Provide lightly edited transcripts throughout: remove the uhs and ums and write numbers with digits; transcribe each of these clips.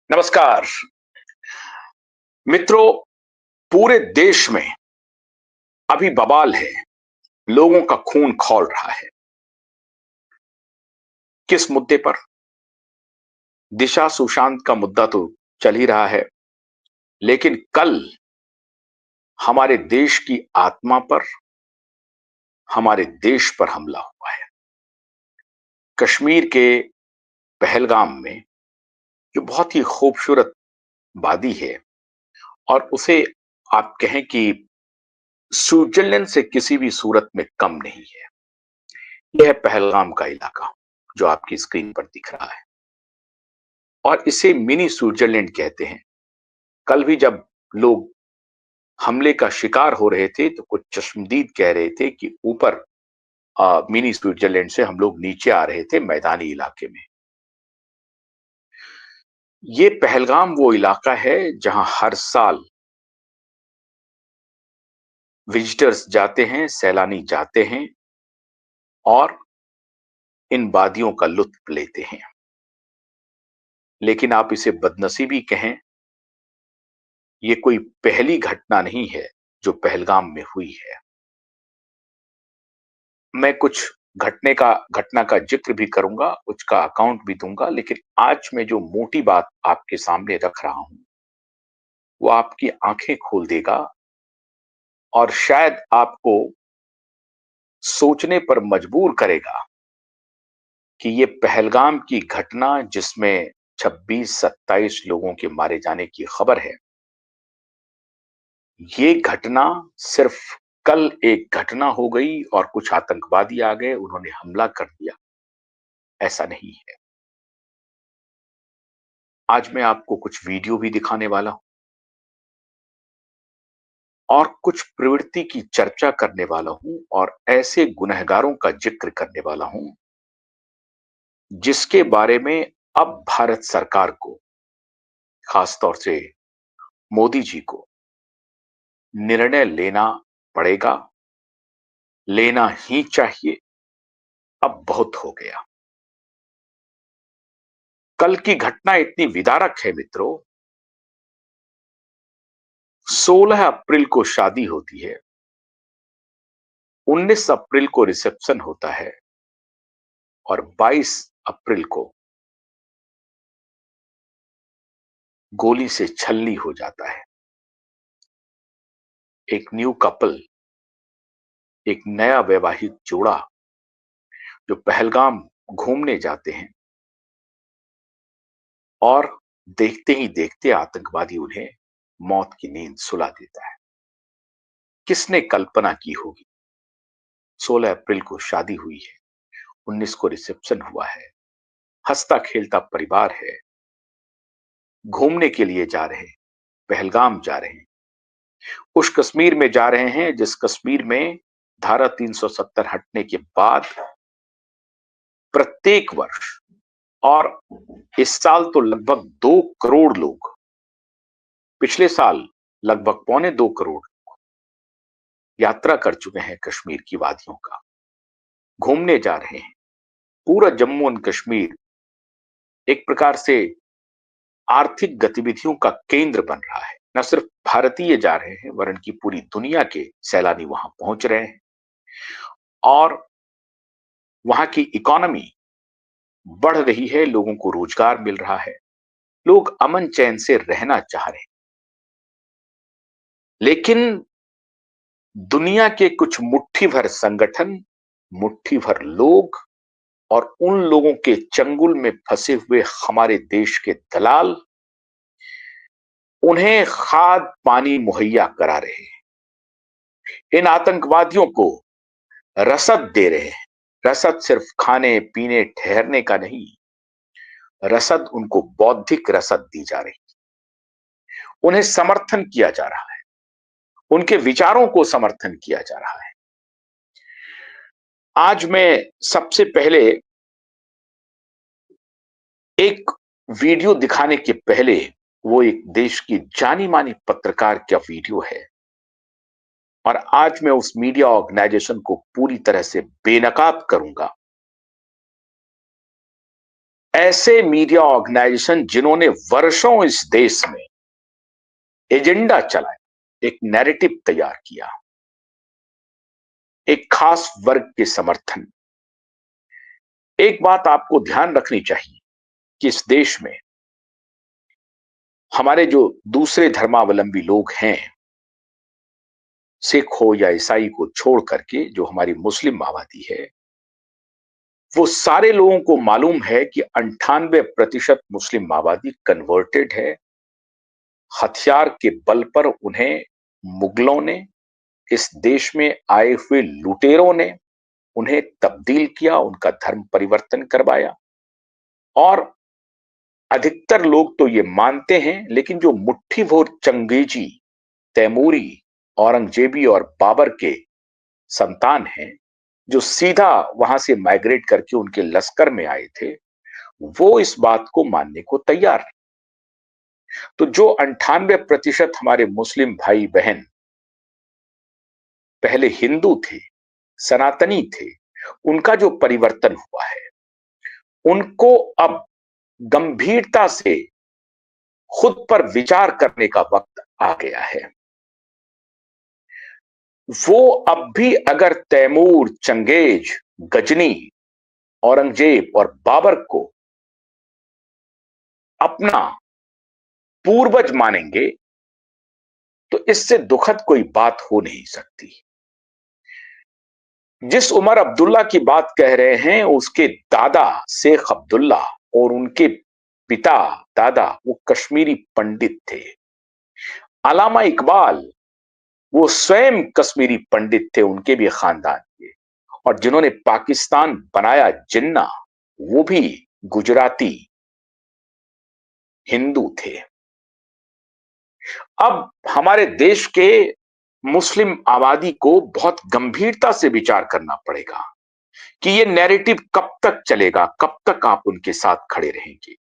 नमस्कार मित्रों। पूरे देश में अभी बवाल है। लोगों का खून खौल रहा है। किस मुद्दे पर? दिशा सुशांत का मुद्दा तो चल ही रहा है, लेकिन कल हमारे देश की आत्मा पर, हमारे देश पर हमला हुआ है। कश्मीर के पहलगाम में जो बहुत ही खूबसूरत वादी है, और उसे आप कहें कि स्विट्जरलैंड से किसी भी सूरत में कम नहीं है। यह पहलगाम का इलाका जो आपकी स्क्रीन पर दिख रहा है, और इसे मिनी स्विट्जरलैंड कहते हैं। कल भी जब लोग हमले का शिकार हो रहे थे तो कुछ चश्मदीद कह रहे थे कि ऊपर मिनी स्विट्जरलैंड से हम लोग नीचे आ रहे थे मैदानी इलाके में। ये पहलगाम वो इलाका है जहां हर साल विजिटर्स जाते हैं, सैलानी जाते हैं और इन वादियों का लुत्फ लेते हैं। लेकिन आप इसे बदनसीबी कहें, ये कोई पहली घटना नहीं है जो पहलगाम में हुई है। मैं कुछ घटना का जिक्र भी करूंगा, उसका अकाउंट भी दूंगा, लेकिन आज मैं जो मोटी बात आपके सामने रख रहा हूं वो आपकी आंखें खोल देगा और शायद आपको सोचने पर मजबूर करेगा कि ये पहलगाम की घटना, जिसमें 26-27 लोगों के मारे जाने की खबर है, ये घटना सिर्फ कल एक घटना हो गई और कुछ आतंकवादी आ गए, उन्होंने हमला कर दिया, ऐसा नहीं है। आज मैं आपको कुछ वीडियो भी दिखाने वाला हूं और कुछ प्रवृत्ति की चर्चा करने वाला हूं और ऐसे गुनहगारों का जिक्र करने वाला हूं जिसके बारे में अब भारत सरकार को, खासतौर से मोदी जी को निर्णय लेना पड़ेगा, लेना ही चाहिए। अब बहुत हो गया। कल की घटना इतनी विदारक है मित्रों। 16 अप्रैल को शादी होती है, 19 अप्रैल को रिसेप्शन होता है और 22 अप्रैल को गोली से छल्ली हो जाता है। एक न्यू कपल, एक नया वैवाहिक जोड़ा जो पहलगाम घूमने जाते हैं, और देखते ही देखते आतंकवादी उन्हें मौत की नींद सुला देता है। किसने कल्पना की होगी? 16 अप्रैल को शादी हुई है, 19 को रिसेप्शन हुआ है, हंसता खेलता परिवार है, घूमने के लिए जा रहे हैं, पहलगाम जा रहे हैं, उस कश्मीर में जा रहे हैं जिस कश्मीर में धारा 370 हटने के बाद प्रत्येक वर्ष, और इस साल तो लगभग 2 करोड़ लोग, पिछले साल लगभग 2.25 करोड़ यात्रा कर चुके हैं कश्मीर की वादियों का, घूमने जा रहे हैं। पूरा जम्मू एंड कश्मीर एक प्रकार से आर्थिक गतिविधियों का केंद्र बन रहा है। न सिर्फ भारतीय जा रहे हैं, वरन की पूरी दुनिया के सैलानी वहां पहुंच रहे हैं, और वहां की इकोनॉमी बढ़ रही है, लोगों को रोजगार मिल रहा है, लोग अमन चैन से रहना चाह रहे हैं। लेकिन दुनिया के कुछ मुट्ठी भर संगठन, मुट्ठी भर लोग और उन लोगों के चंगुल में फंसे हुए हमारे देश के दलाल उन्हें खाद पानी मुहैया करा रहे हैं, इन आतंकवादियों को रसद दे रहे हैं। रसद सिर्फ खाने पीने ठहरने का नहीं, रसद उनको बौद्धिक रसद दी जा रही, उन्हें समर्थन किया जा रहा है, उनके विचारों को समर्थन किया जा रहा है। आज मैं सबसे पहले एक वीडियो दिखाने के पहले, वो एक देश की जानी मानी पत्रकार का वीडियो है, और आज मैं उस मीडिया ऑर्गेनाइजेशन को पूरी तरह से बेनकाब करूंगा। ऐसे मीडिया ऑर्गेनाइजेशन जिन्होंने वर्षों इस देश में एजेंडा चलाया, एक नैरेटिव तैयार किया, एक खास वर्ग के समर्थन। एक बात आपको ध्यान रखनी चाहिए कि इस देश में हमारे जो दूसरे धर्मावलंबी लोग हैं, सिख हो या ईसाई को छोड़ करके जो हमारी मुस्लिम आबादी है, वो सारे लोगों को मालूम है कि 98% मुस्लिम आबादी कन्वर्टेड है। हथियार के बल पर उन्हें मुगलों ने, इस देश में आए हुए लुटेरों ने उन्हें तब्दील किया, उनका धर्म परिवर्तन करवाया। और अधिकतर लोग तो ये मानते हैं, लेकिन जो मुट्ठी भर चंगेजी, तैमूरी, औरंगजेबी और बाबर के संतान हैं, जो सीधा वहां से माइग्रेट करके उनके लश्कर में आए थे, वो इस बात को मानने को तैयार नहीं। तो जो 98% हमारे मुस्लिम भाई बहन पहले हिंदू थे, सनातनी थे, उनका जो परिवर्तन हुआ है, उनको अब गंभीरता से खुद पर विचार करने का वक्त आ गया है। वो अब भी अगर तैमूर, चंगेज, गजनी, औरंगजेब और बाबर को अपना पूर्वज मानेंगे, तो इससे दुखद कोई बात हो नहीं सकती। जिस उमर अब्दुल्ला की बात कह रहे हैं, उसके दादा शेख अब्दुल्ला और उनके पिता दादा वो कश्मीरी पंडित थे। अलामा इकबाल वो स्वयं कश्मीरी पंडित थे, उनके भी खानदान के। और जिन्होंने पाकिस्तान बनाया, जिन्ना, वो भी गुजराती हिंदू थे। अब हमारे देश के मुस्लिम आबादी को बहुत गंभीरता से विचार करना पड़ेगा कि ये नैरेटिव कब तक चलेगा, कब तक आप उनके साथ खड़े रहेंगे,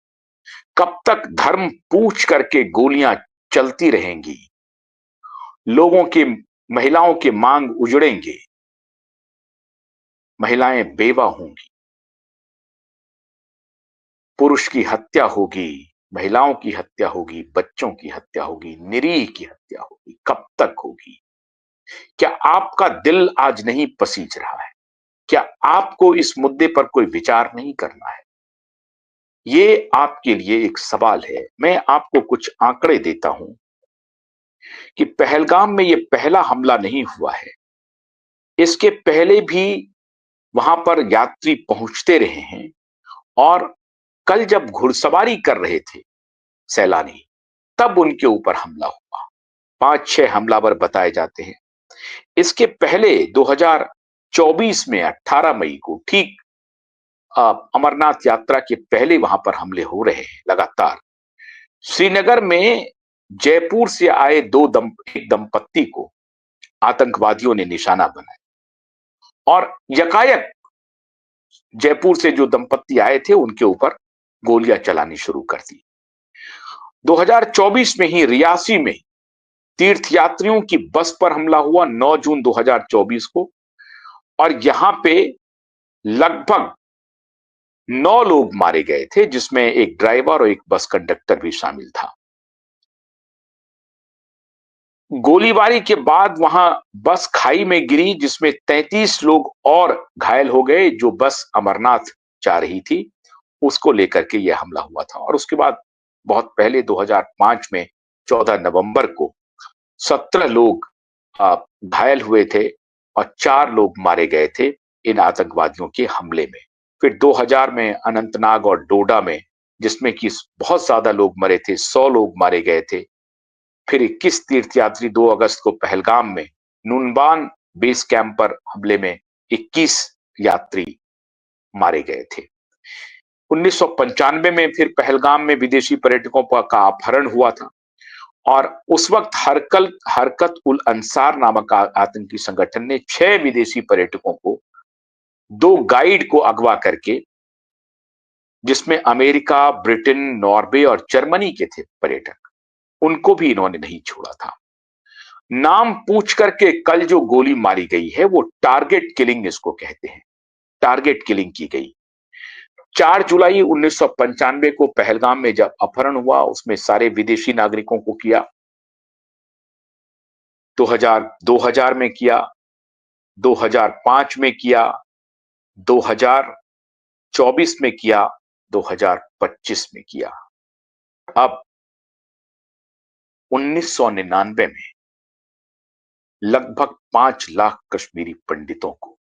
कब तक धर्म पूछ करके गोलियां चलती रहेंगी, लोगों के, महिलाओं के मांग उजड़ेंगे, महिलाएं बेवा होंगी, पुरुष की हत्या होगी, महिलाओं की हत्या होगी, बच्चों की हत्या होगी, निरीह की हत्या होगी, कब तक होगी? क्या आपका दिल आज नहीं पसीज रहा है? क्या आपको इस मुद्दे पर कोई विचार नहीं करना है? ये आपके लिए एक सवाल है। मैं आपको कुछ आंकड़े देता हूं कि पहलगाम में ये पहला हमला नहीं हुआ है। इसके पहले भी वहां पर यात्री पहुंचते रहे हैं, और कल जब घुड़सवारी कर रहे थे सैलानी, तब उनके ऊपर हमला हुआ। 5-6 हमलावर बताए जाते हैं। इसके पहले 2024 में 18 मई को, ठीक अमरनाथ यात्रा के पहले वहां पर हमले हो रहे हैं लगातार। श्रीनगर में जयपुर से आए एक दंपत्ति को आतंकवादियों ने निशाना बनाया, और यकायक जयपुर से जो दंपत्ति आए थे उनके ऊपर गोलियां चलानी शुरू कर दी। 2024 में ही रियासी में तीर्थयात्रियों की बस पर हमला हुआ 9 जून 2024 को, और यहां पे लगभग 9 लोग मारे गए थे, जिसमें एक ड्राइवर और एक बस कंडक्टर भी शामिल था। गोलीबारी के बाद वहां बस खाई में गिरी, जिसमें 33 लोग और घायल हो गए। जो बस अमरनाथ जा रही थी, उसको लेकर के यह हमला हुआ था। और उसके बाद बहुत पहले 2005 में 14 नवंबर को 17 लोग घायल हुए थे और 4 लोग मारे गए थे इन आतंकवादियों के हमले में। फिर 2000 में अनंतनाग और डोडा में, जिसमें कि बहुत ज्यादा लोग मरे थे, 100 लोग मारे गए थे। फिर 21 तीर्थयात्री 2 अगस्त को पहलगाम में नूनबान बेस कैंप पर हमले में 21 यात्री मारे गए थे। 1995 में फिर पहलगाम में विदेशी पर्यटकों का अपहरण हुआ था, और उस वक्त हरकत उल अंसार नामक आतंकी संगठन ने 6 विदेशी पर्यटकों को, 2 गाइड को अगवा करके, जिसमें अमेरिका, ब्रिटेन, नॉर्वे और जर्मनी के थे पर्यटक, उनको भी इन्होंने नहीं छोड़ा था। नाम पूछ करके कल जो गोली मारी गई है, वो टारगेट किलिंग इसको कहते हैं। टारगेट किलिंग की गई। 4 जुलाई 1995 को पहलगाम में जब अपहरण हुआ, उसमें सारे विदेशी नागरिकों को किया। 2000 में किया, 2005 में किया, 2024 में किया, 2025 में किया। अब 1999 में लगभग 5 लाख कश्मीरी पंडितों को